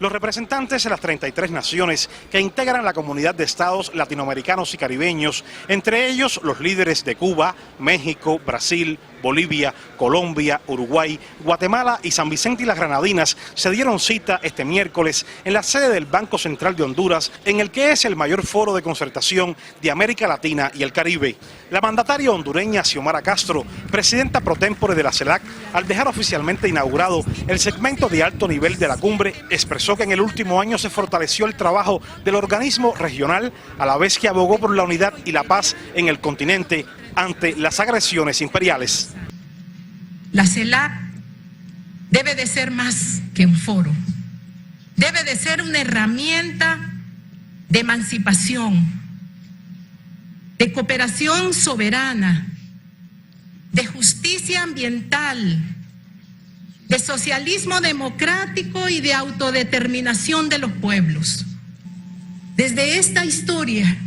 Los representantes de las 33 naciones que integran la comunidad de estados latinoamericanos y caribeños, entre ellos los líderes de Cuba, México, Brasil, Bolivia, Colombia, Uruguay, Guatemala y San Vicente y las Granadinas, se dieron cita este miércoles en la sede del Banco Central de Honduras, en el que es el mayor foro de concertación de América Latina y el Caribe. La mandataria hondureña Xiomara Castro, presidenta pro tempore de la CELAC, al dejar oficialmente inaugurado el segmento de alto nivel de la cumbre, expresó que en el último año se fortaleció el trabajo del organismo regional, a la vez que abogó por la unidad y la paz en el continente ante las agresiones imperiales. La CELAC debe de ser más que un foro, debe de ser una herramienta de emancipación, de cooperación soberana, de justicia ambiental, de socialismo democrático y de autodeterminación de los pueblos. Desde esta historia,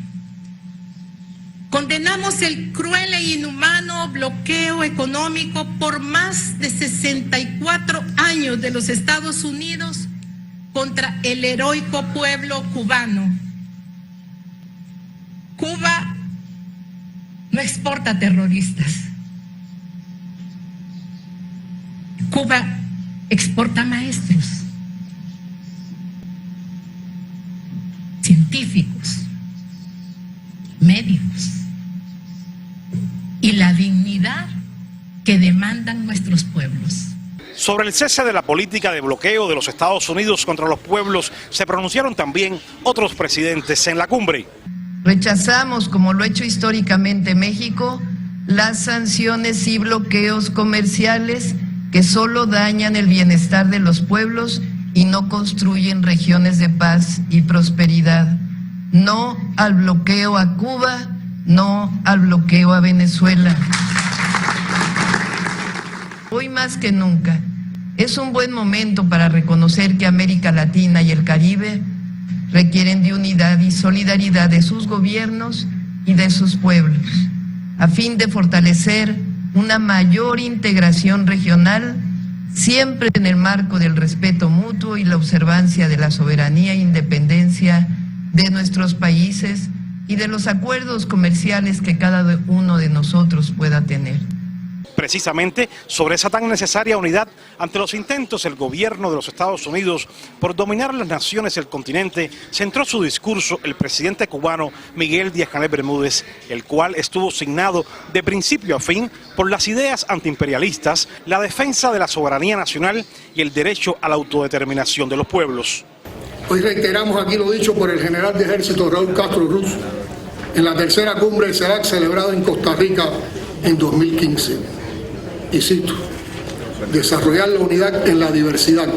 condenamos el cruel e inhumano bloqueo económico por más de 64 años de los Estados Unidos contra el heroico pueblo cubano. Cuba no exporta terroristas. Cuba exporta maestros, científicos, médicos y la dignidad que demandan nuestros pueblos. Sobre el cese de la política de bloqueo de los Estados Unidos contra los pueblos se pronunciaron también otros presidentes en la cumbre. Rechazamos, como lo ha hecho históricamente México, las sanciones y bloqueos comerciales que solo dañan el bienestar de los pueblos y no construyen regiones de paz y prosperidad. No al bloqueo a Cuba, no al bloqueo a Venezuela. Hoy más que nunca es un buen momento para reconocer que América Latina y el Caribe requieren de unidad y solidaridad de sus gobiernos y de sus pueblos, a fin de fortalecer una mayor integración regional, siempre en el marco del respeto mutuo y la observancia de la soberanía e independencia de nuestros países y de los acuerdos comerciales que cada uno de nosotros pueda tener. Precisamente sobre esa tan necesaria unidad ante los intentos del gobierno de los Estados Unidos por dominar las naciones del continente, centró su discurso el presidente cubano Miguel Díaz-Canel Bermúdez, el cual estuvo signado de principio a fin por las ideas antiimperialistas, la defensa de la soberanía nacional y el derecho a la autodeterminación de los pueblos. Hoy reiteramos aquí lo dicho por el general de ejército Raúl Castro Ruz en la tercera cumbre de CELAC celebrada en Costa Rica en 2015. Y cito: desarrollar la unidad en la diversidad,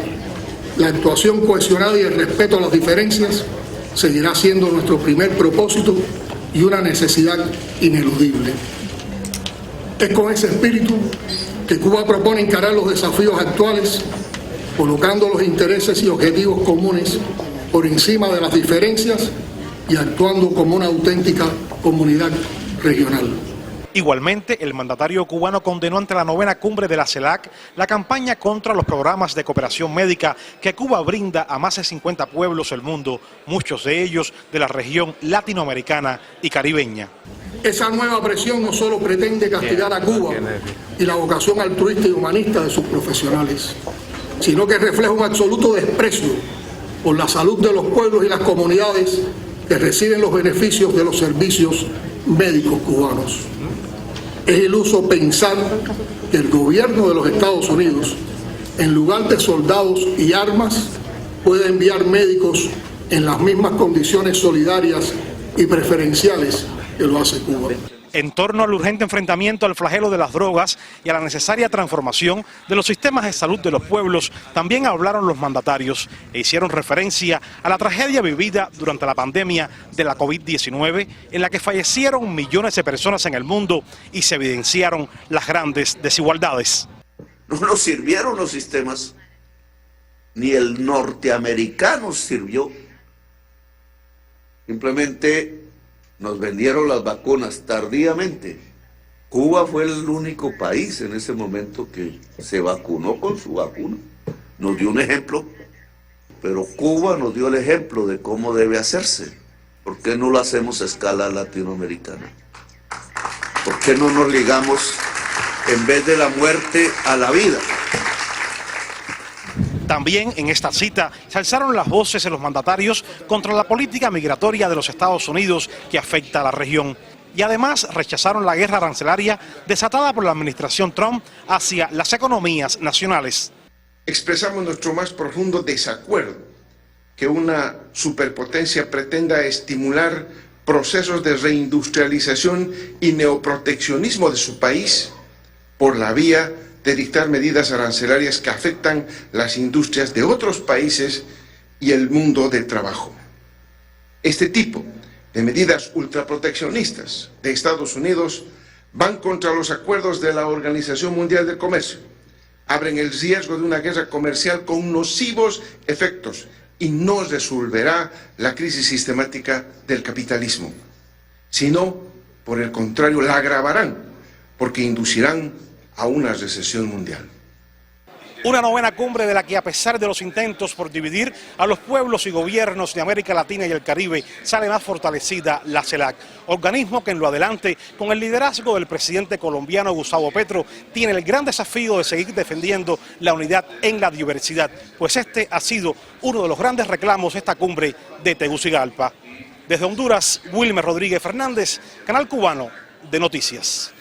la actuación cohesionada y el respeto a las diferencias seguirá siendo nuestro primer propósito y una necesidad ineludible. Es con ese espíritu que Cuba propone encarar los desafíos actuales, colocando los intereses y objetivos comunes por encima de las diferencias y actuando como una auténtica comunidad regional. Igualmente, el mandatario cubano condenó ante la 9ª cumbre de la CELAC la campaña contra los programas de cooperación médica que Cuba brinda a más de 50 pueblos del mundo, muchos de ellos de la región latinoamericana y caribeña. Esa nueva presión no solo pretende castigar a Cuba y la vocación altruista y humanista de sus profesionales, sino que refleja un absoluto desprecio por la salud de los pueblos y las comunidades que reciben los beneficios de los servicios médicos cubanos. Es iluso pensar que el gobierno de los Estados Unidos, en lugar de soldados y armas, puede enviar médicos en las mismas condiciones solidarias y preferenciales que lo hace Cuba. En torno al urgente enfrentamiento al flagelo de las drogas y a la necesaria transformación de los sistemas de salud de los pueblos, también hablaron los mandatarios e hicieron referencia a la tragedia vivida durante la pandemia de la COVID-19, en la que fallecieron millones de personas en el mundo y se evidenciaron las grandes desigualdades. No nos sirvieron los sistemas, ni el norteamericano sirvió. Simplemente nos vendieron las vacunas tardíamente. Cuba fue el único país en ese momento que se vacunó con su vacuna. Nos dio un ejemplo pero Cuba nos dio el ejemplo de cómo debe hacerse. ¿Por qué no lo hacemos a escala latinoamericana? ¿Por qué no nos ligamos en vez de la muerte a la vida? También en esta cita se alzaron las voces de los mandatarios contra la política migratoria de los Estados Unidos que afecta a la región. Y además rechazaron la guerra arancelaria desatada por la administración Trump hacia las economías nacionales. Expresamos nuestro más profundo desacuerdo que una superpotencia pretenda estimular procesos de reindustrialización y neoproteccionismo de su país por la vía de dictar medidas arancelarias que afectan las industrias de otros países y el mundo del trabajo. Este tipo de medidas ultraproteccionistas de Estados Unidos van contra los acuerdos de la Organización Mundial del Comercio, abren el riesgo de una guerra comercial con nocivos efectos y no resolverá la crisis sistemática del capitalismo, sino, por el contrario, la agravarán, porque inducirán a una recesión mundial. Una novena cumbre de la que, a pesar de los intentos por dividir a los pueblos y gobiernos de América Latina y el Caribe, sale más fortalecida la CELAC, organismo que en lo adelante, con el liderazgo del presidente colombiano Gustavo Petro, tiene el gran desafío de seguir defendiendo la unidad en la diversidad, pues este ha sido uno de los grandes reclamos de esta cumbre de Tegucigalpa. Desde Honduras, Wilmer Rodríguez Fernández, Canal Cubano de Noticias.